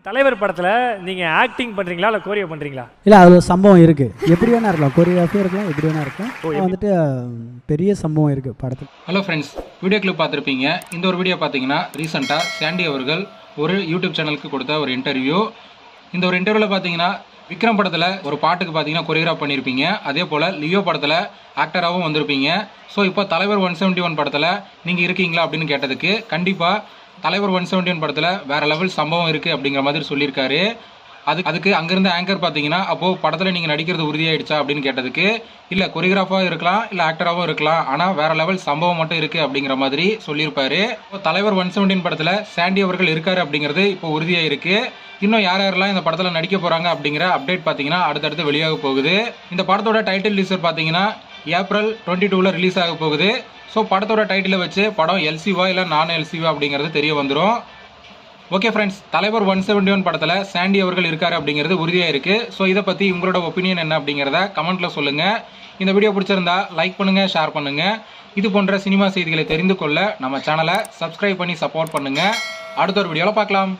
தலைவர் படத்தில் நீங்கள் ஆக்டிங் பண்ணுறீங்களா இல்லை கோரியோ பண்ணுறீங்களா? இல்லை, அது ஒரு சம்பவம் இருக்குது. எப்படி வேணா இருக்கலாம், கோரியோகிராஃபியும் இருக்கலாம், எப்படி வேணா இருக்கலாம். வந்துட்டு பெரிய சம்பவம் இருக்குது படத்தில். ஹலோ ஃப்ரெண்ட்ஸ், வீடியோ கிளிப் பார்த்துருப்பீங்க. இந்த ஒரு வீடியோ பார்த்தீங்கன்னா ரீசெண்டாக சாண்டி அவர்கள் ஒரு யூடியூப் சேனலுக்கு கொடுத்த ஒரு இன்டர்வியூ. இந்த ஒரு இன்டர்வியூவில் பார்த்தீங்கன்னா விக்ரம் படத்தில் ஒரு பாட்டுக்கு பார்த்தீங்கன்னா கொரியோகிராஃப் பண்ணியிருப்பீங்க. அதே போல் லியோ படத்தில் ஆக்டராகவும் வந்திருப்பீங்க. ஸோ இப்போ தலைவர் 171 படத்தில் நீங்கள் இருக்கீங்களா அப்படின்னு கேட்டதுக்கு கண்டிப்பாக தலைவர் 171 படத்தில் வேறு லெவல் சம்பவம் இருக்குது அப்படிங்கிற மாதிரி சொல்லியிருக்காரு. அதுக்கு அங்கேருந்து ஆங்கர் பார்த்தீங்கன்னா அப்போது படத்தில் நீங்கள் நடிக்கிறது உறுதியாயிடுச்சா அப்படின்னு கேட்டதுக்கு இல்லை, கொரியோகிராஃபாக இருக்கலாம், இல்லை ஆக்டராகவும் இருக்கலாம், ஆனால் வேறு லெவல் சம்பவம் மட்டும் இருக்குது அப்படிங்கிற மாதிரி சொல்லியிருப்பாரு. இப்போ தலைவர் 171 படத்தில் சாண்டி அவர்கள் இருக்காரு அப்படிங்கிறது இப்போ உறுதியாக இருக்குது. இன்னும் யார் யாரெல்லாம் இந்த படத்தில் நடிக்க போகிறாங்க அப்படிங்கிற அப்டேட் பார்த்தீங்கன்னா அடுத்தடுத்து வெளியாக போகுது. இந்த படத்தோட டைட்டில் டீசர் பார்த்தீங்கன்னா ஏப்ரல் 22 ரிலீஸ் ஆக போகுது. ஸோ படத்தோட டைட்டிலை வச்சு படம் எல்சிவா இல்லை நான் எல்சிவா அப்படிங்கிறது தெரிய வந்துடும். ஓகே ஃப்ரெண்ட்ஸ், தலைவர் 171 படத்தில் சாண்டி அவர்கள் இருக்காரு அப்படிங்கிறது உறுதியாக இருக்குது. ஸோ இதை பற்றி உங்களோட ஒப்பீனியன் என்ன அப்படிங்கிறத கமெண்ட்டில் சொல்லுங்கள். இந்த வீடியோ பிடிச்சிருந்தா லைக் பண்ணுங்கள், ஷேர் பண்ணுங்கள். இது போன்ற சினிமா செய்திகளை தெரிந்து கொள்ள நம்ம சேனலை சப்ஸ்கிரைப் பண்ணி சப்போர்ட் பண்ணுங்கள். அடுத்த ஒரு வீடியோவில் பார்க்கலாம்.